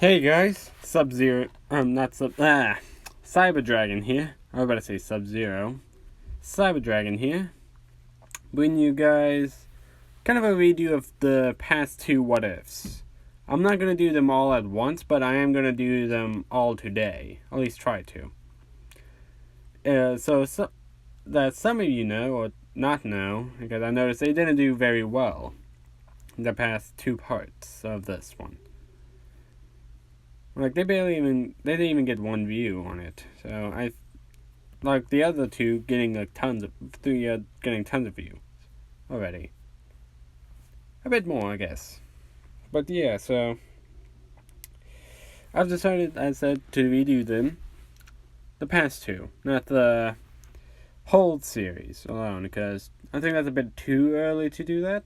Hey guys, Sub-Zero, Cyber Dragon here. I was about to say Sub-Zero. Cyber Dragon here. Bringing you guys kind of a redo of the past two what ifs. I'm not going to do them all at once, but I am going to do them all today. At least try to. So that some of you know, or not know, because I noticed they didn't do very well in the past two parts of this one. Like, they didn't even get one view on it. So, like the other two getting tons of views already. A bit more, I guess. But yeah, so I've decided, as I said, to redo them. The past two, not the whole series alone, because I think that's a bit too early to do that.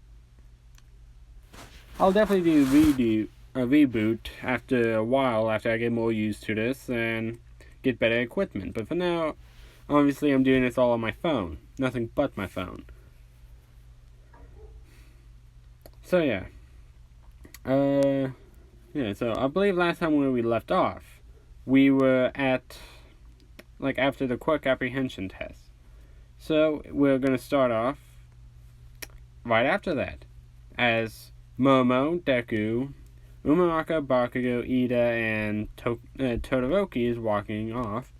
I'll definitely do a reboot after a while, after I get more used to this and get better equipment. But for now, obviously I'm doing this all on my phone. Nothing but my phone. So yeah. So I believe last time when we left off, we were at, like, after the quirk apprehension test. So we're going to start off right after that, as Momo, Deku, Umamaka, Bakugo, Ida, and Todoroki is walking off.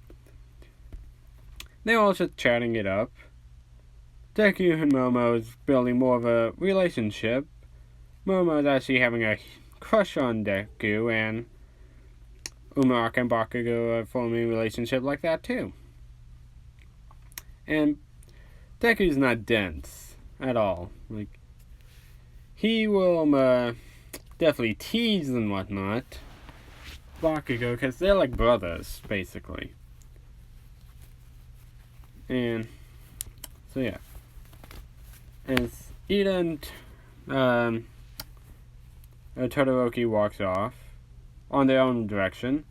They're all just chatting it up. Deku and Momo is building more of a relationship. Momo is actually having a crush on Deku, and Umamaka and Bakugo are forming a relationship like that too. And Deku's not dense at all. Like, he will definitely tease and whatnot Bakugo, because they're like brothers, basically. And so yeah, as Ida and Todoroki walks off on their own direction,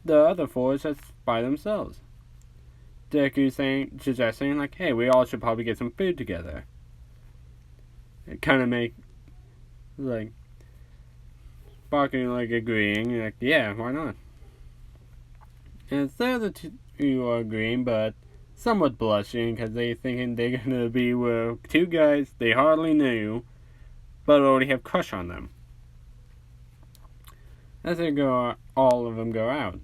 the other four is just by themselves. Deku suggesting, like, hey, we all should probably get some food together. It kind of make, like, Bakugo, like, agreeing, like, yeah, why not? And so the two are agreeing, but somewhat blushing, because they thinking they're gonna be with two guys they hardly knew, but already have crush on them. As all of them go out.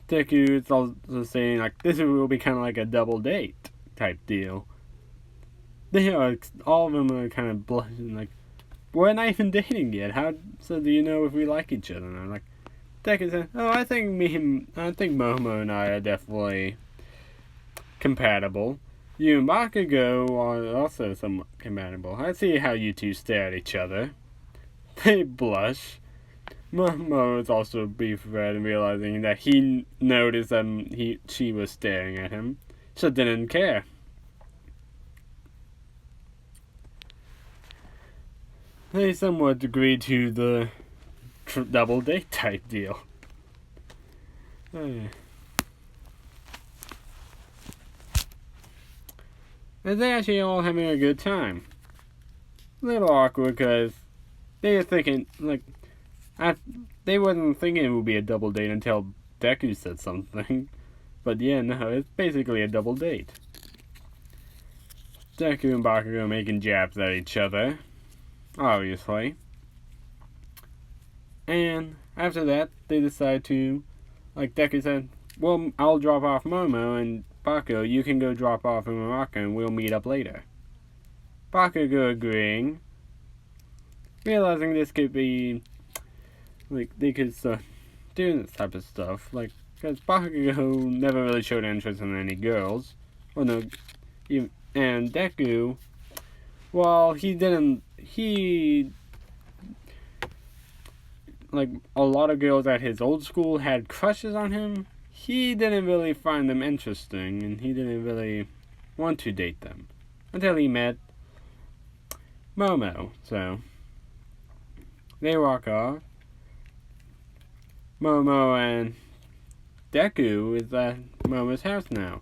Deku is also saying, like, this will be kind of like a double date type deal. All of them are kind of blushing, like, we're not even dating yet. So do you know if we like each other? And I'm like, Deku said, oh, I think Momo and I are definitely compatible. You and Bakugo are also somewhat compatible. I see how you two stare at each other. They blush. Momo is also befriended, realizing that he noticed that she was staring at him, so didn't care. They somewhat agreed to the double date type deal. And they actually all having a good time. A little awkward because they were thinking, like, they wasn't thinking it would be a double date until Deku said something. But yeah, no, it's basically a double date. Deku and Bakugo making jabs at each other, obviously. And after that, they decide to, like Deku said, well, I'll drop off Momo, and Bakugo, you can go drop off Umamaka, and we'll meet up later. Bakugo agreeing, realizing this could be, like, they could start doing this type of stuff, like, because Bakugo never really showed interest in any girls, and Deku, well, like, a lot of girls at his old school had crushes on him, he didn't really find them interesting, and he didn't really want to date them, until he met Momo, so they walk off. Momo and Deku is at Momo's house now.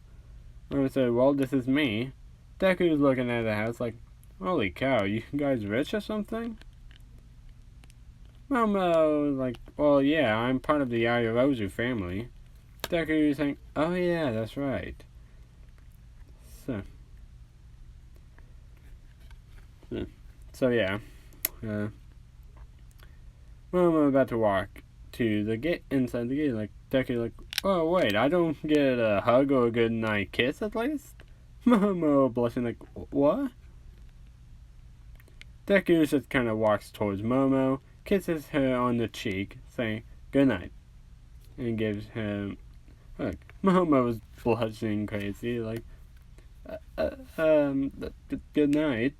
Momo said, well, this is me. Deku's looking at the house like, holy cow, you guys rich or something? Momo like, well, yeah, I'm part of the Ayarozu family. Deku saying, oh yeah, that's right. So, so yeah. Momo about to walk to the gate, inside the gate, like, Deku like, oh wait, I don't get a hug or a good night kiss at least? Momo blushing like, what? Deku just kind of walks towards Momo, kisses her on the cheek, saying, good night, and gives him a hug. Momo was blushing crazy, like, good night.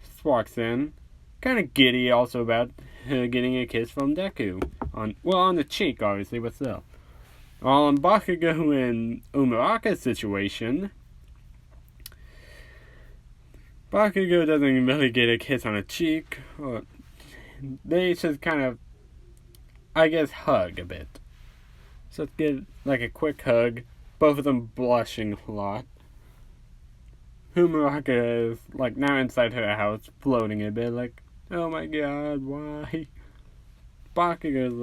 Just walks in, kind of giddy also about getting a kiss from Deku. On the cheek, obviously, but still. While on Bakugo and Umaraka's situation, Bakugo doesn't really get a kiss on the cheek. Or they just kind of, I guess, hug a bit. Just get like a quick hug. Both of them blushing a lot. Umaraka is like now inside her house, floating a bit, like, oh my god, why? Bakugo is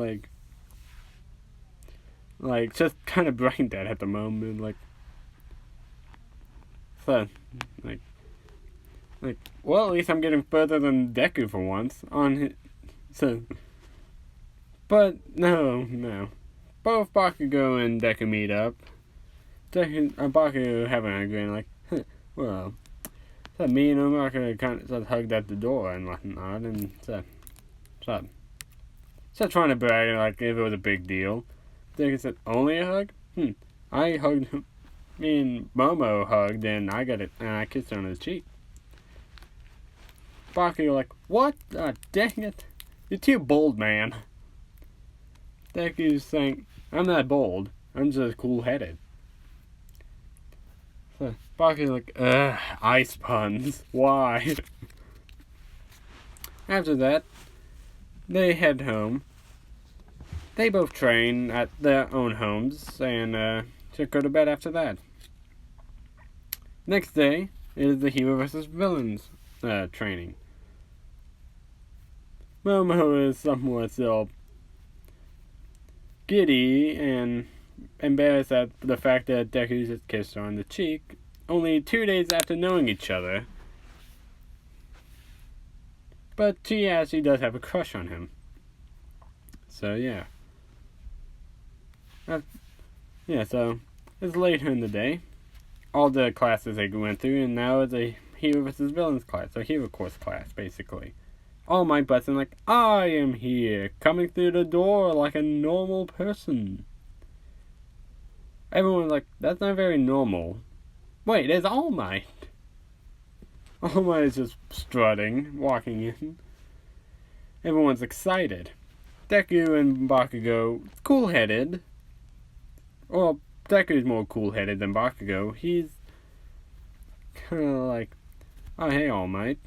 like just kind of brain dead at the moment, like, so, like, well, at least I'm getting further than Deku for once on his, so, but no, both Bakugo and Deku meet up. Deku and Bakugo having a grin, like, well, so me and Umaraka kind of just hugged at the door and whatnot, and so trying to brag like if it was a big deal. Deku said, only a hug? I hugged him. Me and Momo hugged, and I got it, and I kissed her on his cheek. Bakugo like, what? Dang it. You're too bold, man. Deku's saying, I'm not bold. I'm just cool-headed. So Bakugo like, ice puns. Why? After that, they head home. They both train at their own homes, and just go to bed after that. Next day is the hero versus villains training. Momo is somewhat still giddy and embarrassed at the fact that Deku just kissed her on the cheek only 2 days after knowing each other. But she actually does have a crush on him. So yeah. So it's later in the day. All the classes they went through, and now it's a hero versus villains class, a hero course class, basically. All Might Button like, I am here, coming through the door like a normal person. Everyone's like, that's not very normal. Wait, there's All Might. All Might is just strutting, walking in. Everyone's excited. Deku and Bakugo, cool-headed. Well, Deku's more cool-headed than Bakugo. He's kind of like, oh hey All Might.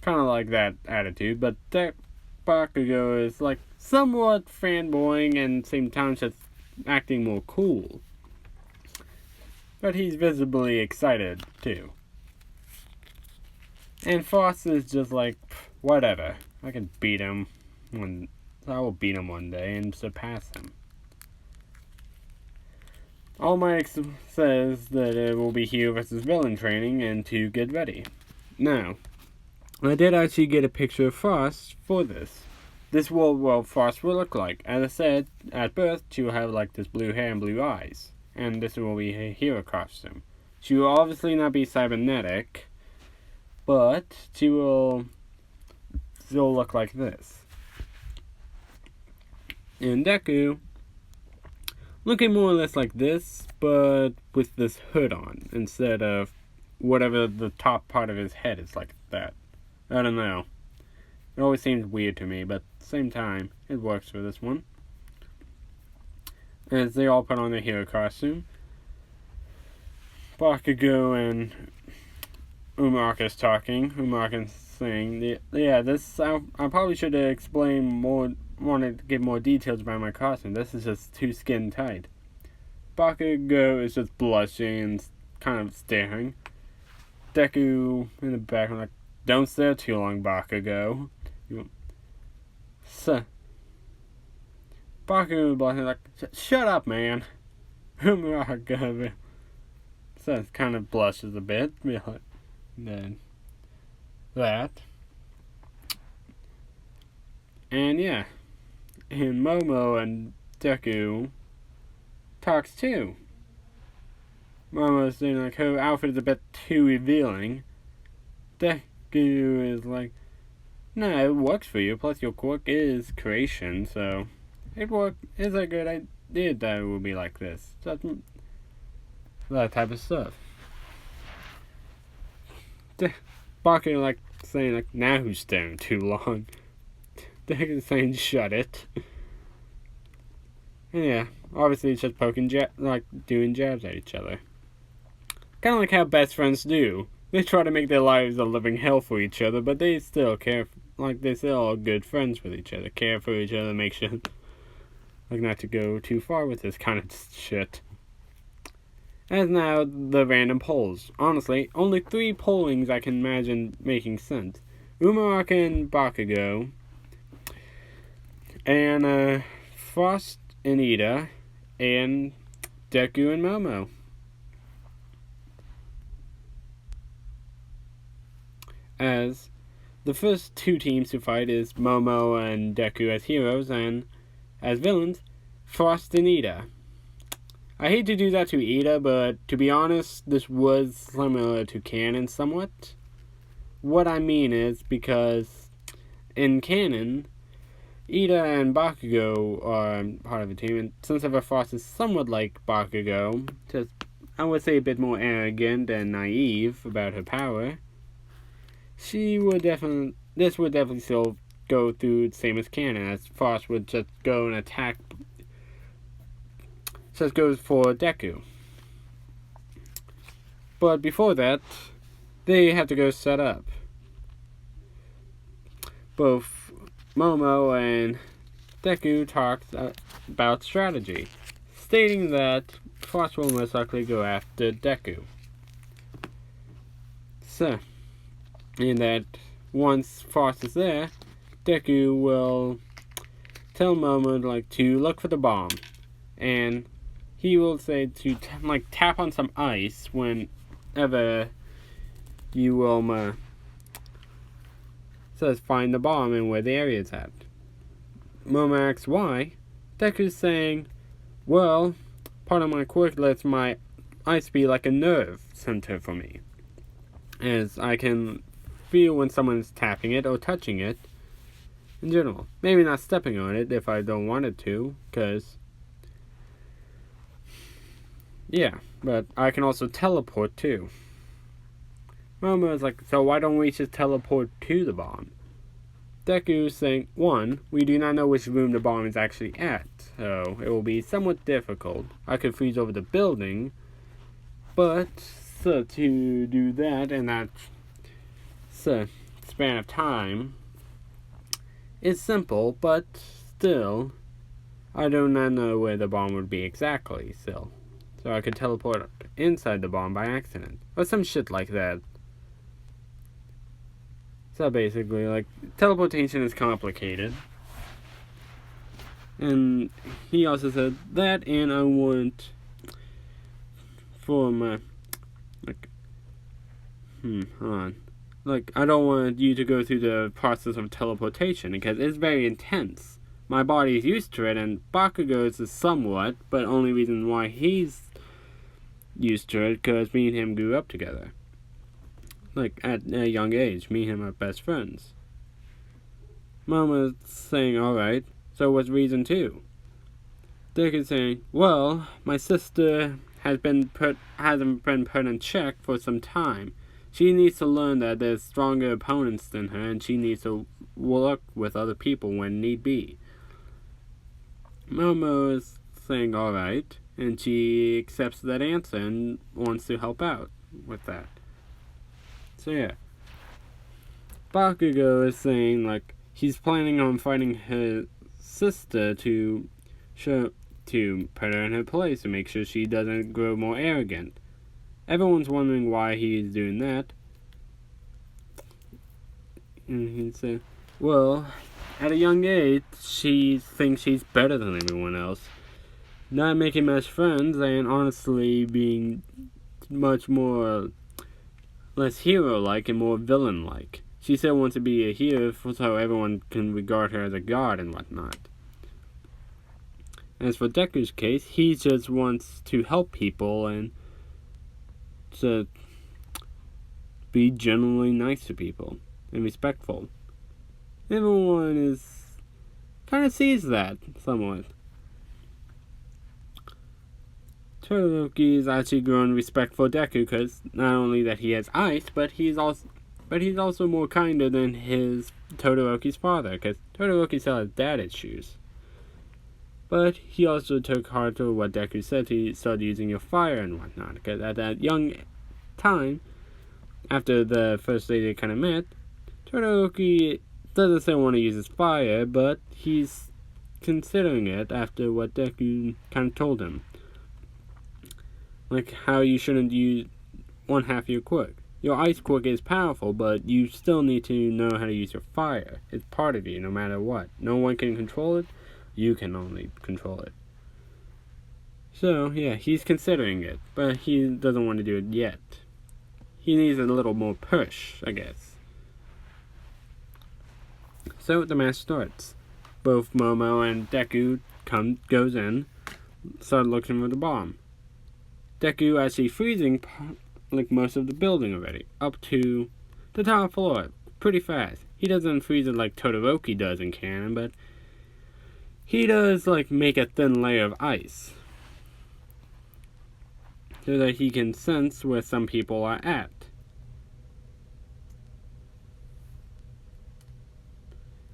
Kind of like that attitude, but Bakugo is like somewhat fanboying and same time just acting more cool. But he's visibly excited too. And Frost is just like, whatever. I can beat him I will beat him one day and surpass him. All Might says that it will be hero versus villain training and to get ready. Now, I did actually get a picture of Frost for this. This is what Frost will look like. As I said, at birth, she will have like this blue hair and blue eyes. And this will be a hero costume. She will obviously not be cybernetic, but she will still look like this. And Deku, looking more or less like this, but with this hood on, instead of whatever the top part of his head is like that. I don't know. It always seems weird to me, but at the same time, it works for this one. As they all put on their hero costume, Bakugo and Umaraka's talking. Umaraka's saying, yeah, this, I probably should have explained more, wanted to give more details about my costume. This is just too skin tight. Bakugo is just blushing and kind of staring. Deku in the background like, don't stare too long, Bakugo. Bakugo is like, shut up, man. Umuraka so kind of blushes a bit. Then that. And yeah. And Momo and Deku talks too. Momo's saying like her outfit is a bit too revealing. Deku is like, no, it works for you. Plus your quirk is creation, so it's a good idea that it will be like this. That type of stuff. Baku like saying like, now who's staring too long? Deku saying shut it. And yeah, obviously it's just poking doing jabs at each other. Kind of like how best friends do. They try to make their lives a living hell for each other, but they still care. They still are good friends with each other, care for each other, make sure, not to go too far with this kind of shit. As now the random polls. Honestly, only 3 pollings I can imagine making sense. Umuraka and Bakugo, and Frost and Ida, and Deku and Momo. As the first 2 teams to fight is Momo and Deku as heroes, and as villains, Frost and Ida. I hate to do that to Ida, but to be honest, this was similar to canon somewhat. What I mean is because in canon, Ida and Bakugo are part of the team, and since Frost is somewhat like Bakugo, just I would say a bit more arrogant and naive about her power, this would definitely still go through the same as canon, as Frost would just go and attack. Just goes for Deku. But before that, they have to go set up. Both Momo and Deku talked about strategy, stating that Frost will most likely go after Deku. So, in that once Frost is there, Deku will tell Momo to look for the bomb, and he will say to tap on some ice whenever you will says find the bomb and where the area is at. Momo asks why. Deku's saying, well, part of my quirk lets my ice be like a nerve center for me, as I can feel when someone's tapping it or touching it in general. Maybe not stepping on it if I don't want it to, because yeah, but I can also teleport too. Momo is like, so why don't we just teleport to the bomb? Deku is saying, 1, we do not know which room the bomb is actually at, so it will be somewhat difficult. I could freeze over the building, but so to do that in that span of time, it's simple, but still, I do not know where the bomb would be exactly still. So I could teleport inside the bomb by accident. Or some shit like that. So basically, teleportation is complicated. And he also said that, and I want for my, hold on. I don't want you to go through the process of teleportation, because it's very intense. My body is used to it, and Bakugo's is somewhat, but only reason why he's used to it because me and him grew up together. At a young age, me and him are best friends. Momo's saying, alright, so what's reason 2? Deku's saying, well, my sister hasn't been put in check for some time. She needs to learn that there's stronger opponents than her, and she needs to work with other people when need be. Momo is saying, alright, and she accepts that answer and wants to help out with that. So yeah. Bakugo is saying, he's planning on fighting her sister to put her in her place and make sure she doesn't grow more arrogant. Everyone's wondering why he's doing that. And he said, well, at a young age, she thinks she's better than everyone else. Not making much friends and honestly being much more less hero-like and more villain-like. She still wants to be a hero so everyone can regard her as a god and whatnot. As for Deku's case, he just wants to help people and to be generally nice to people and respectful. Everyone is kind of sees that somewhat. Todoroki is actually grown respect for Deku because not only that he has ice, but he's also more kinder than his Todoroki's father, because Todoroki still has dad issues. But he also took heart to what Deku said to start using your fire and whatnot, because at that young time, after the first day they kind of met, Todoroki doesn't still want to use his fire, but he's considering it after what Deku kind of told him. Like how you shouldn't use one half of your quirk. Your ice quirk is powerful, but you still need to know how to use your fire. It's part of you, no matter what. No one can control it. You can only control it. So, yeah, he's considering it, but he doesn't want to do it yet. He needs a little more push, I guess. So, the match starts. Both Momo and Deku goes in, start looking for the bomb. Deku actually freezing like most of the building already, up to the top floor, pretty fast. He doesn't freeze it like Todoroki does in canon, but he does like make a thin layer of ice so that he can sense where some people are at.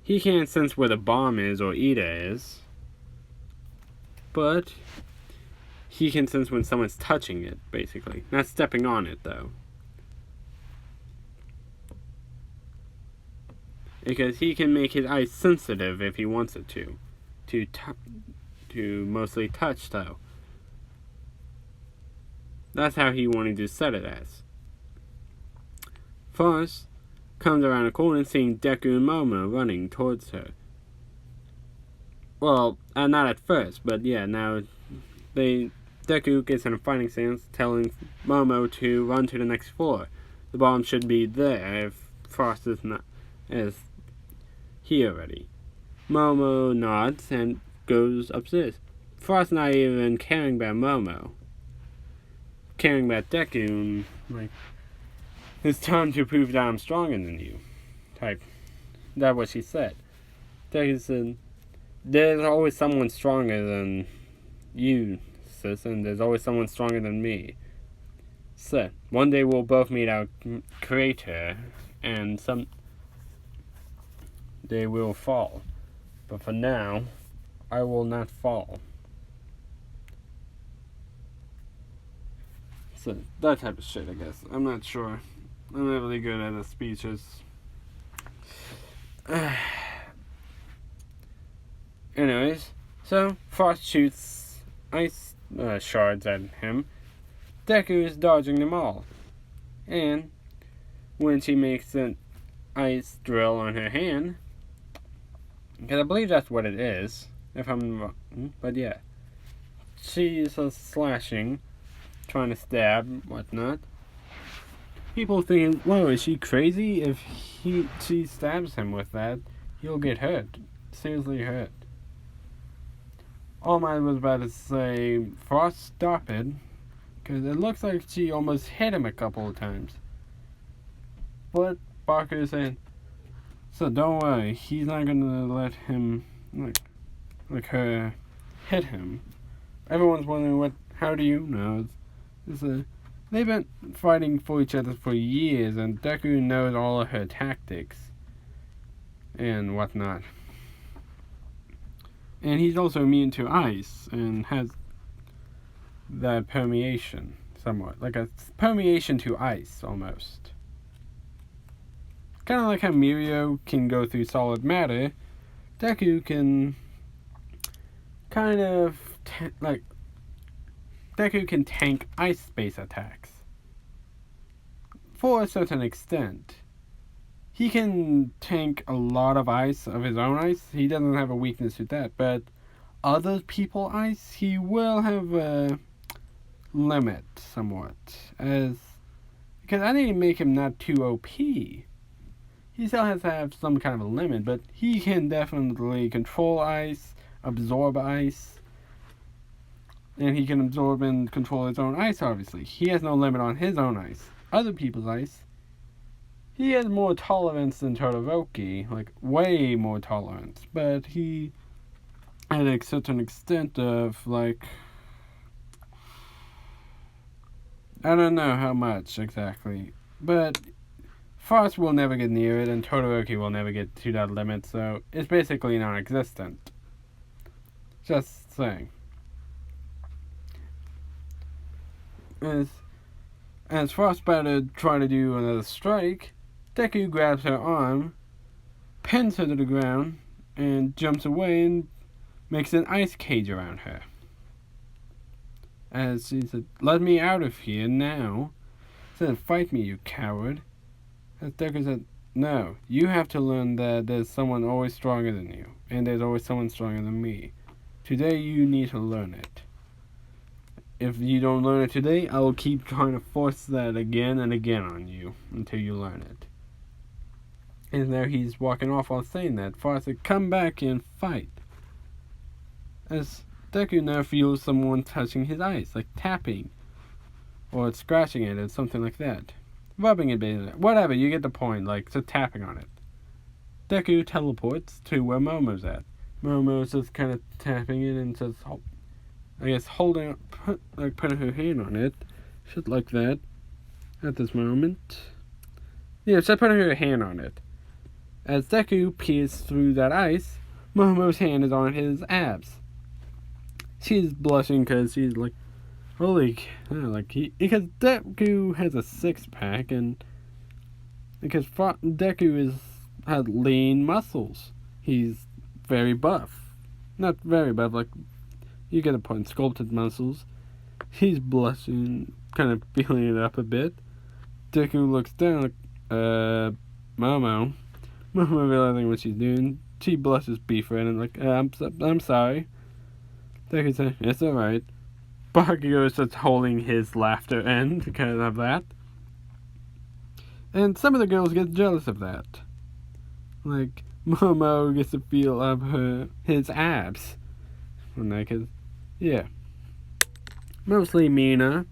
He can't sense where the bomb is or Ida is, but he can sense when someone's touching it, basically. Not stepping on it, though. Because he can make his eyes sensitive if he wants it to. To mostly touch, though. That's how he wanted to set it as. First, comes around the corner seeing Deku and Momo running towards her. Well, not at first, but yeah, now Deku gets in a fighting stance, telling Momo to run to the next floor. The bomb should be there if Frost is here already. Momo nods and goes upstairs. Frost not even caring about Momo. Caring about Deku, like, it's time to prove that I'm stronger than you. Type. That's what she said. Deku said, there's always someone stronger than you, and there's always someone stronger than me. So, one day we'll both meet our creator, and some day we'll fall. But for now, I will not fall. So, that type of shit, I guess. I'm not sure. I'm not really good at the speeches. Anyways, so Frost shoots ice shards at him. Deku is dodging them all. And when she makes an ice drill on her hand, because I believe that's what it is, if I'm wrong, but yeah, she's slashing, trying to stab, whatnot. People thinking, whoa, is she crazy? If she stabs him with that, he'll get hurt. Seriously hurt. All Might was about to say, Frost, stop it, because it looks like she almost hit him a couple of times. But Barker is saying, so don't worry, he's not gonna let him, like her, hit him. Everyone's wondering, how do you know? They've been fighting for each other for years, and Deku knows all of her tactics and whatnot. And he's also immune to ice and has that permeation somewhat. Like a permeation to ice, almost. Kind of like how Mirio can go through solid matter, Deku can kind of Deku can tank ice-based attacks. For a certain extent. he can tank a lot of ice of his own ice. He doesn't have a weakness to that, but other people ice, he will have a limit somewhat, as because I need to make him not too OP. He still has to have some kind of a limit, but he can definitely control ice, absorb ice, and he can absorb and control his own ice, obviously. He has no limit on his own ice. Other people's ice, he has more tolerance than Todoroki, like way more tolerance, but he, at a certain extent of, like, I don't know how much exactly, but Frost will never get near it, and Todoroki will never get to that limit, so it's basically non-existent. Just saying. As Frost about to try to do another strike, Deku grabs her arm, pins her to the ground, and jumps away and makes an ice cage around her. As she said, "Let me out of here now." Said, "Fight me, you coward." As Deku said, "No, you have to learn that there's someone always stronger than you, and there's always someone stronger than me. Today you need to learn it. If you don't learn it today, I will keep trying to force that again and again on you until you learn it." And there he's walking off while saying that. Frost said, "Come back and fight." As Deku now feels someone touching his ice, like tapping, or scratching it, or something like that. Rubbing it, whatever, you get the point, like, so tapping on it. Deku teleports to where Momo's at. Momo's just kind of tapping it and just, I guess, putting her hand on it. Shit like that. At this moment. Yeah, just putting her hand on it. As Deku peers through that ice, Momo's hand is on his abs. She's blushing because she's like, holy, because Deku has a 6-pack, and because Deku has lean muscles. He's very buff. Not very buff, like, you get a point, sculpted muscles. He's blushing, kind of feeling it up a bit. Deku looks down, like, Momo. Momo realizing what she's doing, she blushes beefing and like, I'm sorry. Deku says, "It's alright." Bakugo is just holding his laughter end because of that. And some of the girls get jealous of that. Like, Momo gets to feel up his abs. Because, yeah. Mostly Mina,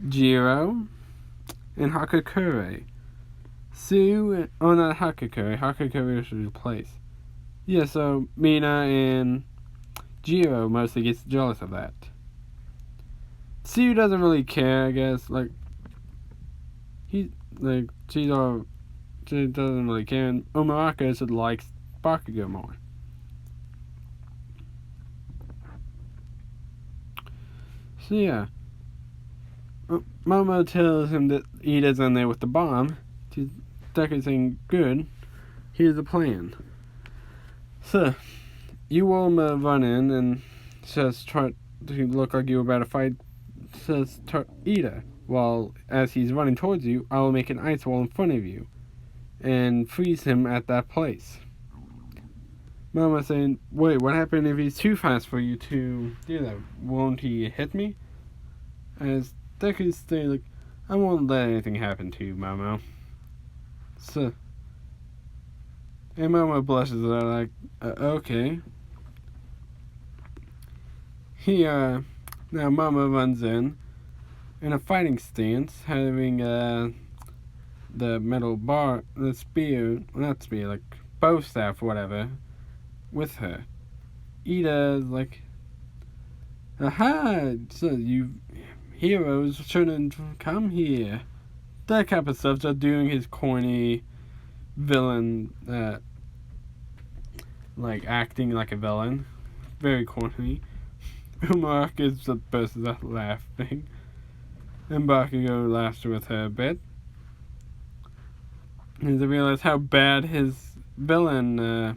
Jiro, and Hakakure. Sue, not Hakakure. Hakakure is replaced. Yeah, so Mina and Jiro mostly gets jealous of that. Sue doesn't really care, I guess. Like, she doesn't really care. And Umaraka just likes Bakugo more. So yeah, Momo tells him that Ida's in there with the bomb. Deku's saying, "Good, here's the plan." So, you will run in and says, try to look like you're about to fight, says Ida. While, as he's running towards you, I will make an ice wall in front of you and freeze him at that place. Momo saying, "Wait, what happened if he's too fast for you to do that? Won't he hit me?" As Deku's saying, like, "I won't let anything happen to you, Momo." So, and Momo blushes like, okay. Now Momo runs in a fighting stance, having the metal bar, the spear, not spear, like bow staff, whatever, with her. Ida's like, "Aha! So you heroes shouldn't come here." That type of stuff, just doing his corny villain, like acting like a villain. Very corny. Mark is the person that's laughing. And Bakugo laughs with her a bit. And they realize how bad his villain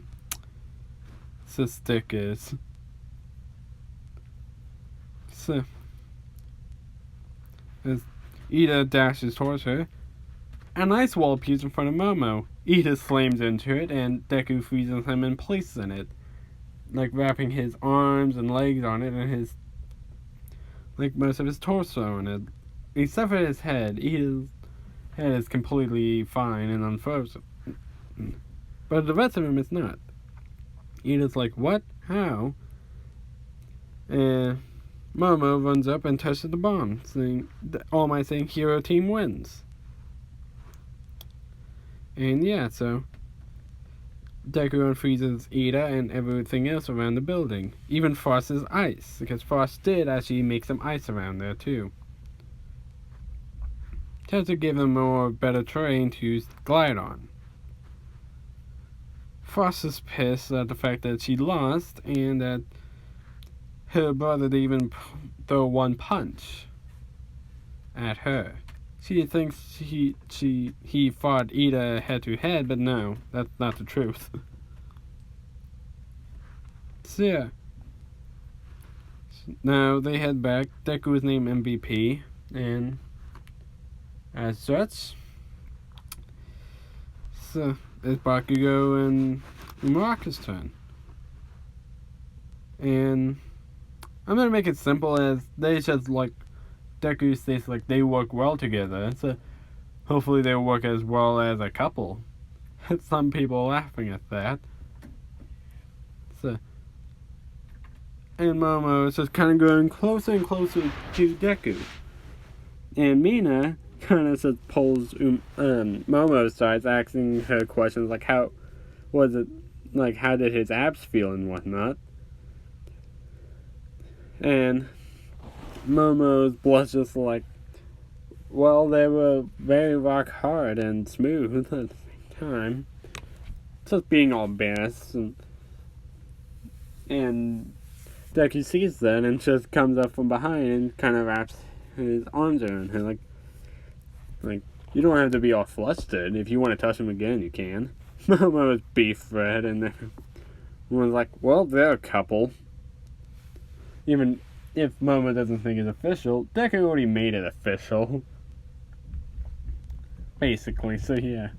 stick is. So, as Ida dashes towards her, an ice wall appears in front of Momo. Ida slams into it, and Deku freezes him in place in it, like wrapping his arms and legs on it, and his most of his torso on it, except for his head. Ida's head is completely fine and unfrozen, but the rest of him is not. Ida's like, what? How? And Momo runs up and touches the bomb, saying, All Might saying Hero Team wins. And yeah, so Deku unfreezes Ida and everything else around the building. Even Frost's ice, because Frost did actually make some ice around there too. To give them more better terrain to glide on. Frost is pissed at the fact that she lost and that her brother didn't even throw one punch at her. She thinks he fought Ida head to head, but no, that's not the truth. So yeah. Now they head back. Deku is named MVP, and as such, so it's Bakugo and Umaraku's turn. And I'm gonna make it simple as they just like Deku states like they work well together, so hopefully they work as well as a couple. Some people are laughing at that. So, and Momo is just kind of going closer and closer to Deku. And Mina kind of just pulls Momo's side, asking her questions like how was it, like how did his abs feel and whatnot. And Momo's blush just like, well, they were very rock hard and smooth at the same time. Just being all best, and Deku sees that and just comes up from behind and kind of wraps his arms around her like you don't have to be all flustered. If you want to touch him again, you can. Momo's beef red, and everyone's like, well, they're a couple. Even if Momo doesn't think it's official, Deku already made it official. Basically, so yeah.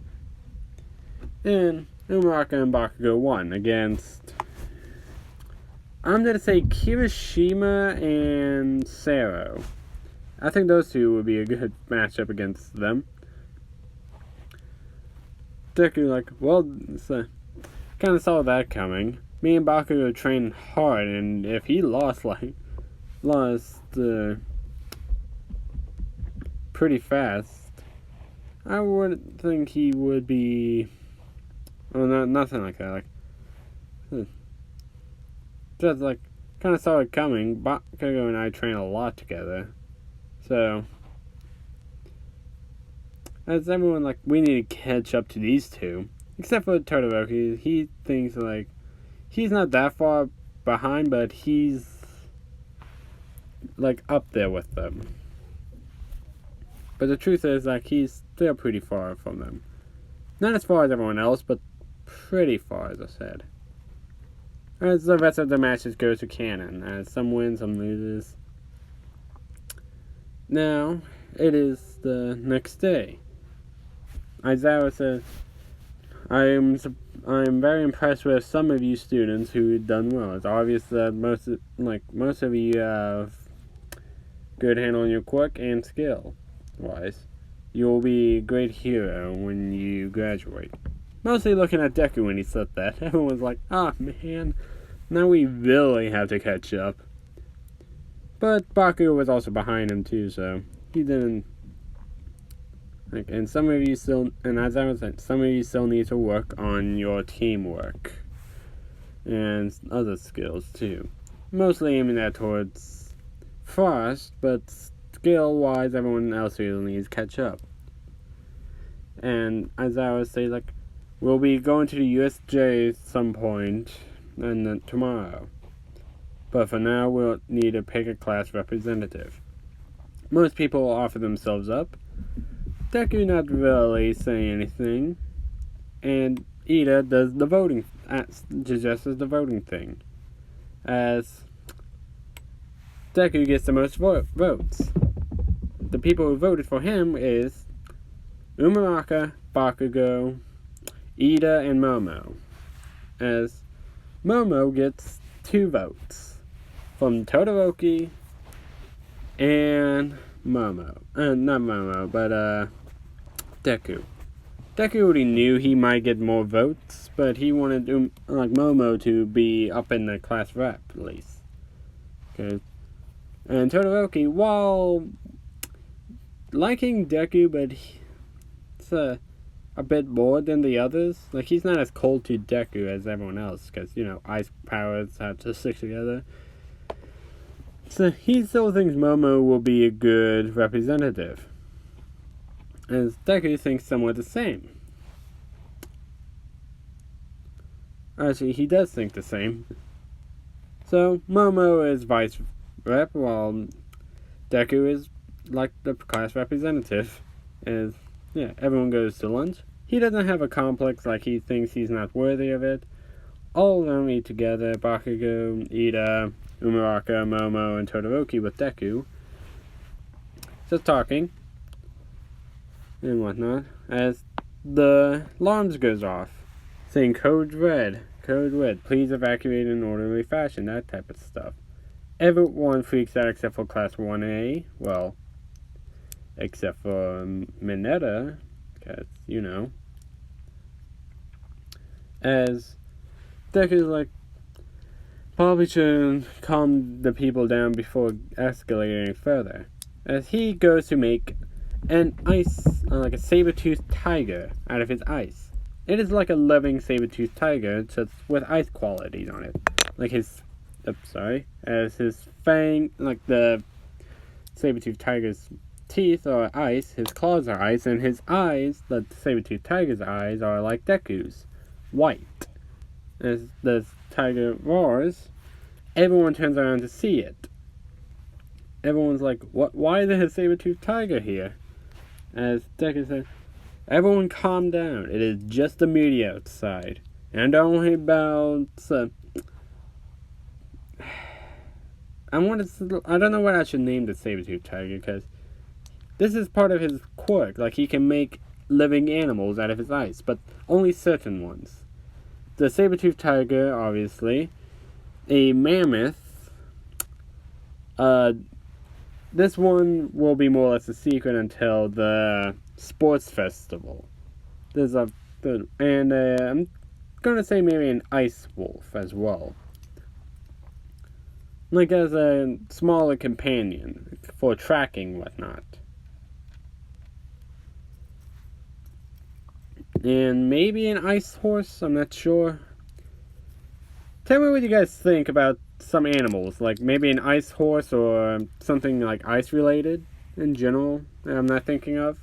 And Umaraku and Bakugo won against, I'm gonna say, Kirishima and Sero. I think those two would be a good matchup against them. Deku like, well, kind of saw that coming. Me and Bakugo trained hard, and if he lost pretty fast, I wouldn't think he would be. Oh, no, nothing like that. Just like kind of saw it coming. Bakugo and I train a lot together, so as everyone like we need to catch up to these two, except for Todoroki. He thinks like he's not that far behind, but he's like up there with them. But the truth is like he's still pretty far from them. Not as far as everyone else, but pretty far, as I said. As the rest of the matches go to canon, as some win, some loses. Now, it is the next day. Aizawa says, I am very impressed with some of you students who done well. It's obvious that most of you have good handle on your quirk and skill wise. You'll be a great hero when you graduate. Mostly looking at Deku when he said that. Everyone's like, ah, man, now we really have to catch up. But Bakugo was also behind him too, so he didn't. And some of you still, and as I was saying, some of you still need to work on your teamwork and other skills too. Mostly aiming that towards Frost, but skill-wise, everyone else really needs to catch up. And as I was saying, like, we'll be going to the USJ at some point, and then tomorrow. But for now, we'll need to pick a class representative. Most people offer themselves up. Deku not really saying anything, and Ida does the voting, suggests the voting thing, as Deku gets the most votes. The people who voted for him is Umuraka, Bakugo, Ida, and Momo. As Momo gets 2 votes from Todoroki and Momo. Not Momo, but Deku. Deku already knew he might get more votes, but he wanted Momo to be up in the class rep at least. Okay. And Todoroki, while liking Deku, but it's a bit more than the others. Like, he's not as cold to Deku as everyone else, because, ice powers have to stick together. So he still thinks Momo will be a good representative, as Deku thinks somewhat the same. Actually, he does think the same. So Momo is vice rep, while Deku is like the class representative. As everyone goes to lunch. He doesn't have a complex like he thinks he's not worthy of it. All of them eat together: Bakugo, Ida, Umuraka, Momo, and Todoroki with Deku. Just talking and whatnot, as the alarms goes off, saying code red, please evacuate in orderly fashion, that type of stuff. Everyone freaks out except for Class 1A, well, except for Mineta, because, as Deku's like, probably should calm the people down before escalating further, as he goes to make an ice, like a saber-toothed tiger out of his ice. It is like a living saber-toothed tiger, just with ice qualities on it. Like as his fang, like the saber-toothed tiger's teeth are ice, his claws are ice, and his eyes, the saber-toothed tiger's eyes, are like Deku's, white. As the tiger roars, everyone turns around to see it. Everyone's like, "What? Why is there a saber-toothed tiger here?" As Deku says, "Everyone calm down. It is just the media outside. And don't worry about... I don't know what I should name the saber-toothed tiger, because this is part of his quirk. Like, he can make living animals out of his ice, but only certain ones. The saber-toothed tiger, obviously. A mammoth. This one will be more or less a secret until the sports festival. And I'm gonna say maybe an ice wolf as well. Like as a smaller companion for tracking whatnot. And maybe an ice horse, I'm not sure. Tell me what you guys think about some animals, like maybe an ice horse or something like ice related in general that I'm not thinking of.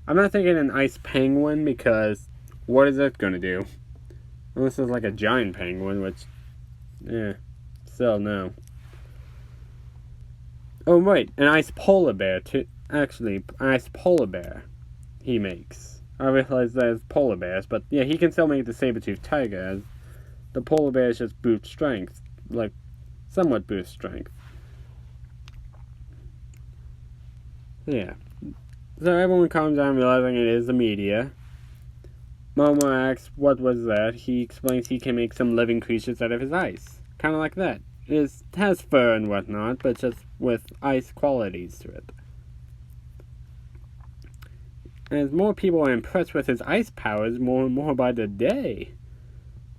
I'm not thinking an ice penguin, because what is it gonna do? Unless it's like a giant penguin, which, still no. Oh wait, an ice polar bear too. Actually, an ice polar bear he makes. I realize there's polar bears, but yeah, he can still make the saber-toothed tiger, as the polar bears just boost strength. Like, somewhat boost strength. Yeah. So everyone calms down, realizing it is the media. Momo asks, what was that? He explains he can make some living creatures out of his ice. Kind of like that. It has fur and whatnot, but just with ice qualities to it. As more people are impressed with his ice powers more and more by the day.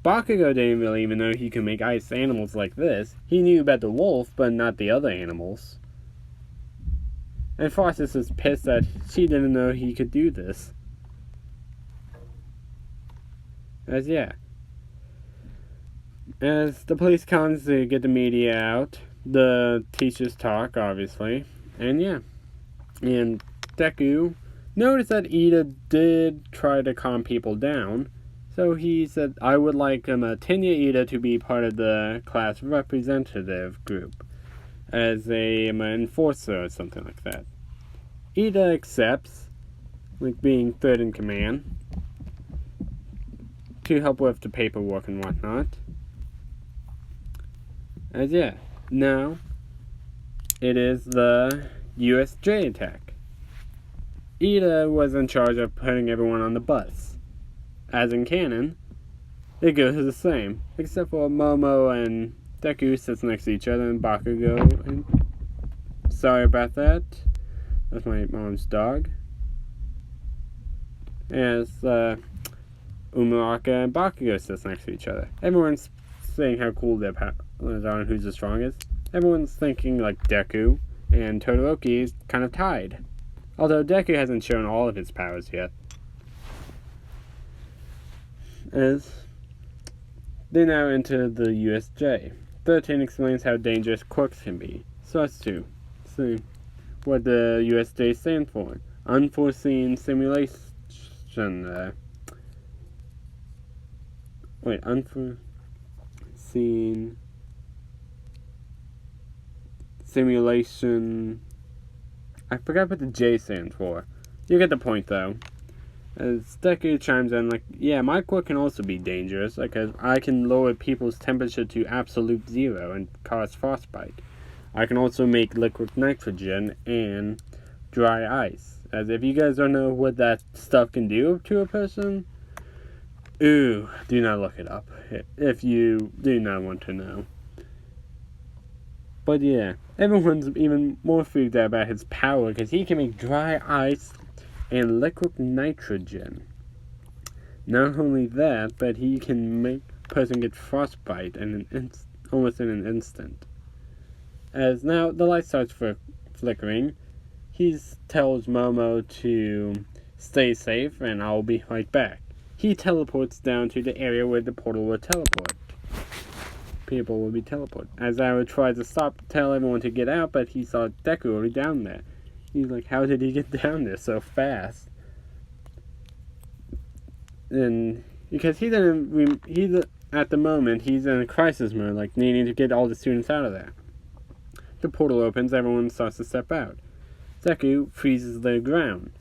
Bakugo didn't really even know he could make ice animals like this. He knew about the wolf, but not the other animals. And Farsis is pissed that she didn't know he could do this. As the police comes to get the media out, the teachers talk, obviously. And and Deku noticed that Ida did try to calm people down. So he said, I would like Tenya Ida to be part of the class representative group as an enforcer or something like that. Ida accepts, like being third in command, to help with the paperwork and whatnot. As now it is the USJ attack. Ida was in charge of putting everyone on the bus. As in canon, it goes the same, except for Momo and Deku sits next to each other, and Bakugo. And sorry about that. That's my mom's dog. As Umuraka and Bakugo sits next to each other. Everyone's saying how cool their powers are and who's the strongest. Everyone's thinking like Deku, and Todoroki is kind of tied. Although Deku hasn't shown all of his powers yet. As they now enter the USJ. 13 explains how dangerous quirks can be. Starts to see what the USJ stands for. Unforeseen simulation. Unforeseen simulation. I forgot what the J stands for. You get the point, though. As Deku chimes in, like, yeah, my quirk can also be dangerous, because I can lower people's temperature to absolute zero and cause frostbite. I can also make liquid nitrogen and dry ice. As if you guys don't know what that stuff can do to a person, do not look it up if you do not want to know. But yeah, everyone's even more freaked out about his power, because he can make dry ice and liquid nitrogen. Not only that, but he can make a person get frostbite almost in an instant. As now the light starts flickering, he tells Momo to stay safe and I'll be right back. He teleports down to the area where the portal will teleport. People will be teleported. As Arrow tries to tell everyone to get out, but he saw Deku already down there. He's like, how did he get down there so fast? And because at the moment he's in a crisis mode, like needing to get all the students out of there. The portal opens, everyone starts to step out. Deku freezes the ground,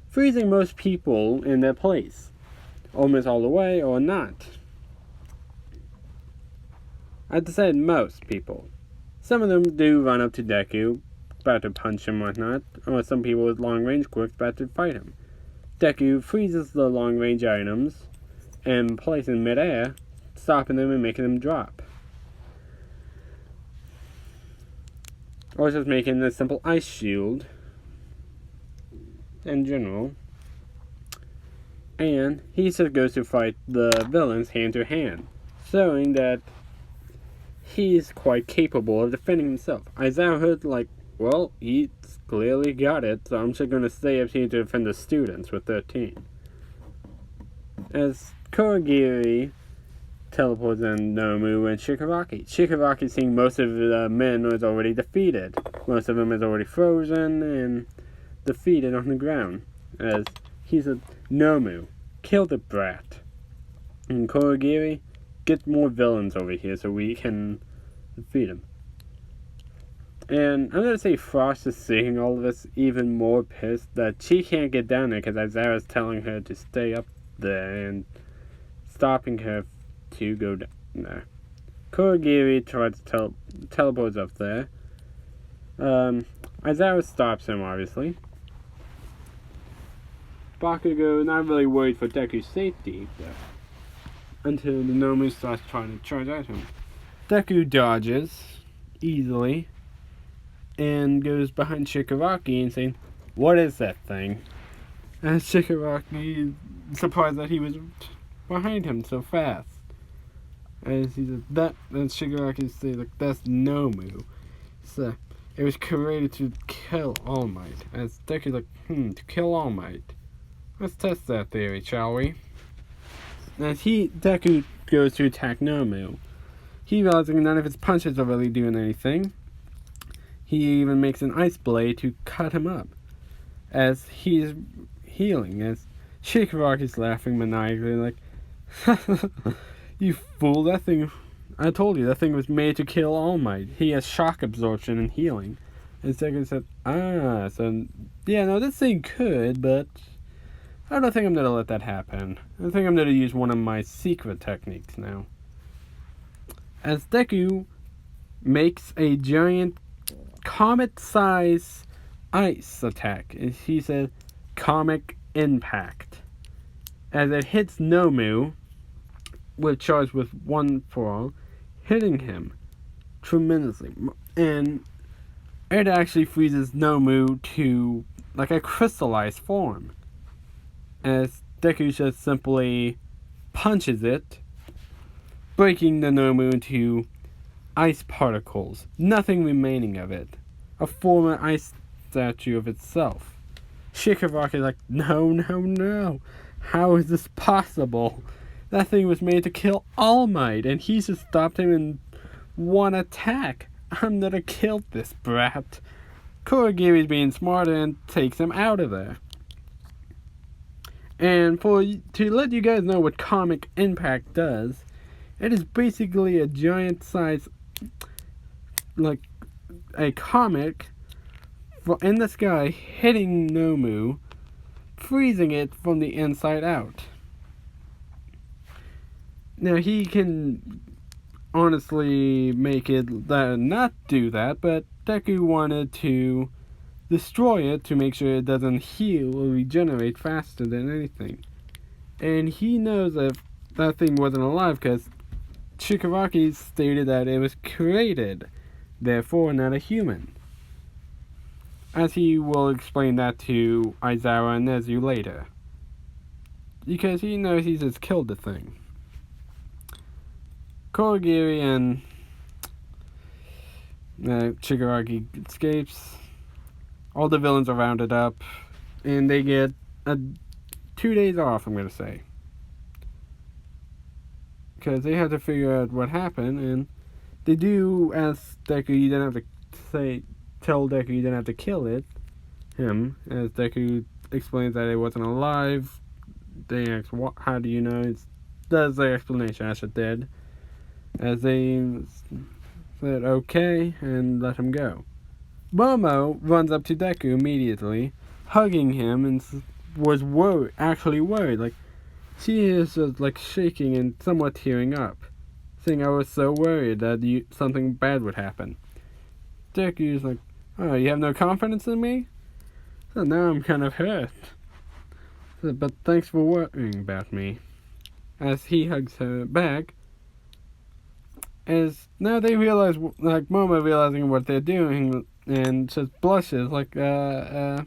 freezing most people in their place, almost all the way or not. I'd said most people. Some of them do run up to Deku, about to punch him or whatnot, or some people with long-range quirks about to fight him. Deku freezes the long-range items and places in mid-air, stopping them and making them drop. Or just making a simple ice shield in general. And he just goes to fight the villains hand to hand, showing that he's quite capable of defending himself. Aizawa heard like, well, he's clearly got it, so I'm just going to stay up here to defend the students with 13. As Kurogiri teleports in Nomu and Shigaraki. Shigaraki, seeing most of the men was already defeated. Most of them is already frozen and defeated on the ground. As he said, Nomu, kill the brat. And Kurogiri, get more villains over here so we can defeat him. And I'm going to say Frost is seeing all of this even more pissed that she can't get down there because Aizawa's telling her to stay up there and stopping her to go down there. Kurogiri tries to teleport up there. Aizawa stops him, obviously. Bakugo not really worried for Deku's safety, though, until the Nomu starts trying to charge at him. Deku dodges easily and goes behind Shigaraki and saying, "What is that thing?" And Shigaraki is surprised that he was behind him so fast. As he said, and Shigaraki says, like, that's Nomu. So, it was created to kill All Might. As Deku's like, to kill All Might. Let's test that theory, shall we? As Deku goes to attack Nomu, he realizing none of his punches are really doing anything. He even makes an ice blade to cut him up, as he's healing, as Shigaraki's laughing maniacally, like, you fool, that thing, I told you, that thing was made to kill All Might. He has shock absorption and healing. And Deku said, so, yeah, no, this thing could, but I don't think I'm going to let that happen. I think I'm going to use one of my secret techniques now. As Deku makes a giant comet-size ice attack. He said, comic impact as it hits Nomu with charge with one for all, hitting him tremendously. And it actually freezes Nomu to like a crystallized form. As Deku just simply punches it, breaking the Nomu into ice particles, nothing remaining of it. A former ice statue of itself. Shigaraki is like, no. How is this possible? That thing was made to kill All Might, and he just stopped him in one attack. I'm gonna kill this brat. Kurogiri's being smart and takes him out of there. And to let you guys know what comic impact does, it is basically a giant size, like a comic in the sky hitting Nomu, freezing it from the inside out. Now he can honestly make it not do that, but Deku wanted to destroy it to make sure it doesn't heal or regenerate faster than anything. And he knows if that thing wasn't alive because Shigaraki stated that it was created, therefore not a human. As he will explain that to Aizawa and Nezu later. Because he knows he just killed the thing. Kurogiri and Shigaraki escapes. All the villains are rounded up. And they get 2 days off, I'm going to say. Because they have to figure out what happened. And they do ask Deku, you didn't have to tell Deku you didn't have to kill him, as Deku explains that it wasn't alive. They ask, how do you know? That's their explanation, as it did. As they said okay, and let him go. Momo runs up to Deku immediately, hugging him, and was actually worried. Like, she is just like shaking and somewhat tearing up, saying, I was so worried that something bad would happen. Deku's like, oh, you have no confidence in me? So now I'm kind of hurt. So, but thanks for worrying about me. As he hugs her back, as now they realize, like Momo realizing what they're doing, and just blushes, like, as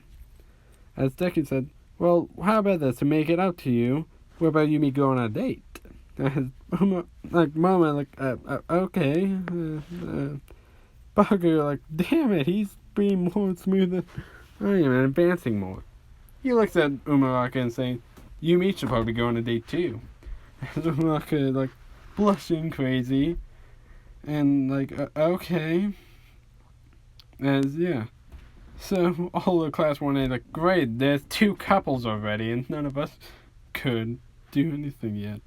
Deku said, well, how about this, to make it up to you, what about you me go on a date? As Momo, okay, Baku, like, damn it, he's being more smooth than I am and advancing more. He looks at Umaraka and saying, you me should probably go on a date too. As Umaraka, like, blushing crazy. And, like, okay. As, yeah. So, all of Class 1A, like, great, there's 2 couples already, and none of us could do anything yet.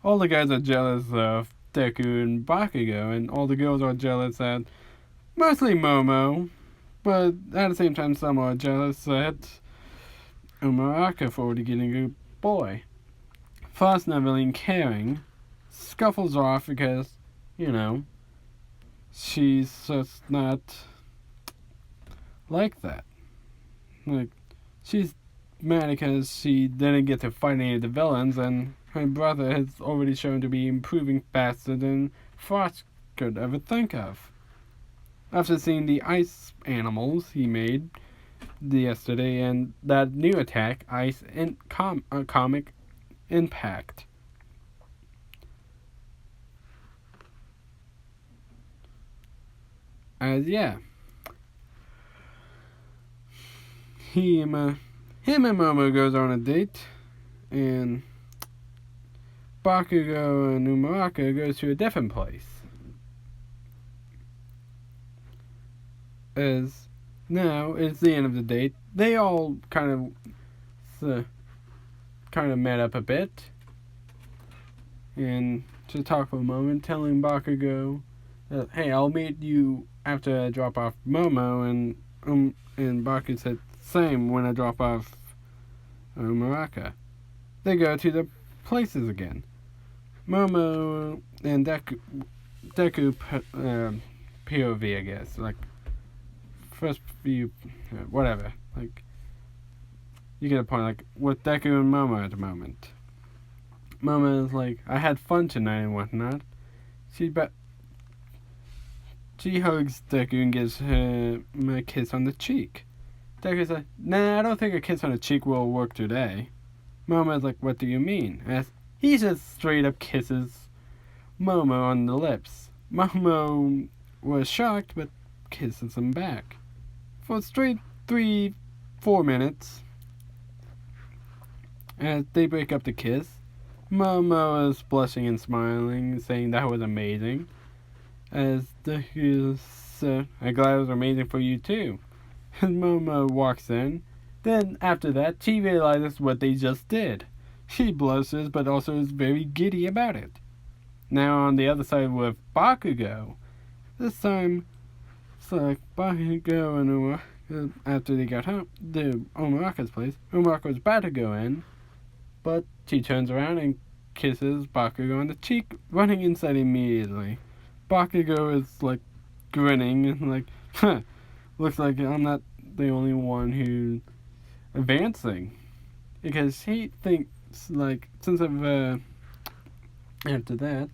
All the guys are jealous of Deku and Bakugo, and all the girls are jealous at mostly Momo, but at the same time, some are jealous at Umaraka for already getting a boy. Frost not really caring, scuffles off because, you know, she's just not like that. Like, she's mad because she didn't get to fight any of the villains, and her brother has already shown to be improving faster than Frost could ever think of. After seeing the ice animals he made yesterday and that new attack, Ice and Comic Impact. As yeah, him and Momo goes on a date, and Bakugo and Umaraka goes to a different place. As now it's the end of the date, they all kind of met up a bit, and to talk for a moment, telling Bakugo, "Hey, I'll meet you after I drop off Momo," and Baku said, "Same when I drop off Umaraka." They go to the places again. Momo and Deku POV, I guess, like first view, whatever. Like you get a point, like, with Deku and Momo at the moment. Momo is like, I had fun tonight and whatnot. She hugs Deku and gives him a kiss on the cheek. Deku's like, nah, I don't think a kiss on the cheek will work today. Momo's like, what do you mean? As he just straight up kisses Momo on the lips. Momo was shocked, but kisses him back. For straight 3-4 minutes. As they break up the kiss, Momo is blushing and smiling, saying that was amazing. As Deku said, I'm glad it was amazing for you too. And Momo walks in. Then, after that, she realizes what they just did. She blushes, but also is very giddy about it. Now, on the other side with Bakugo. This time, it's like Bakugo and Umaka, after they got home to Umaka's place, Umaka was about to go in, but she turns around and kisses Bakugo on the cheek, running inside immediately. Bakugo is, like, grinning and like, huh, looks like I'm not the only one who's advancing. Because he thinks, like, since after that,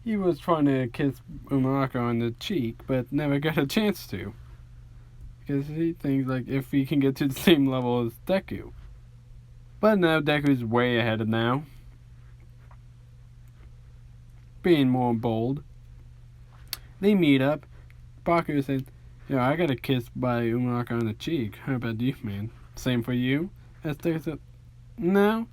he was trying to kiss Umaka on the cheek, but never got a chance to. Because he thinks, like, if he can get to the same level as Deku. But now Deku's way ahead of now. Being more bold. They meet up. Bakugo says, yo, I got a kiss by Umaka on the cheek. How about you, man? Same for you? As Deku said, no.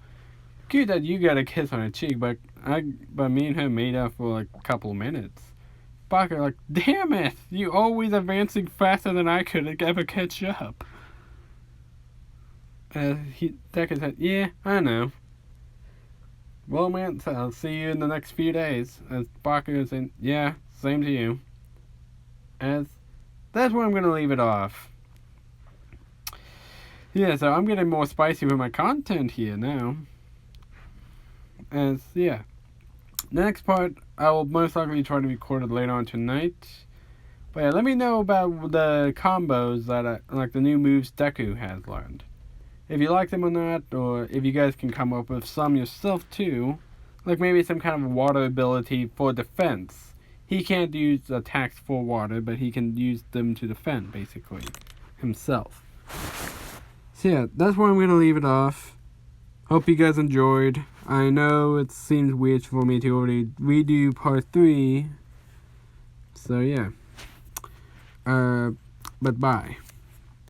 Cute that you got a kiss on the cheek, but me and her made up for like a couple of minutes. Bakugo like, damn it! You always advancing faster than I could ever catch up. Deku said, yeah, I know. Well, man, so I'll see you in the next few days. As Bakugo said, yeah, same to you. As that's where I'm going to leave it off. Yeah, so I'm getting more spicy with my content here now. As, yeah. Next part, I will most likely try to record it later on tonight. But yeah, let me know about the combos that, like the new moves Deku has learned. If you like them or not, or if you guys can come up with some yourself too. Like maybe some kind of water ability for defense. He can't use attacks for water, but he can use them to defend, basically, himself. So yeah, that's where I'm going to leave it off. Hope you guys enjoyed. I know it seems weird for me to already redo part 3. So yeah. But bye.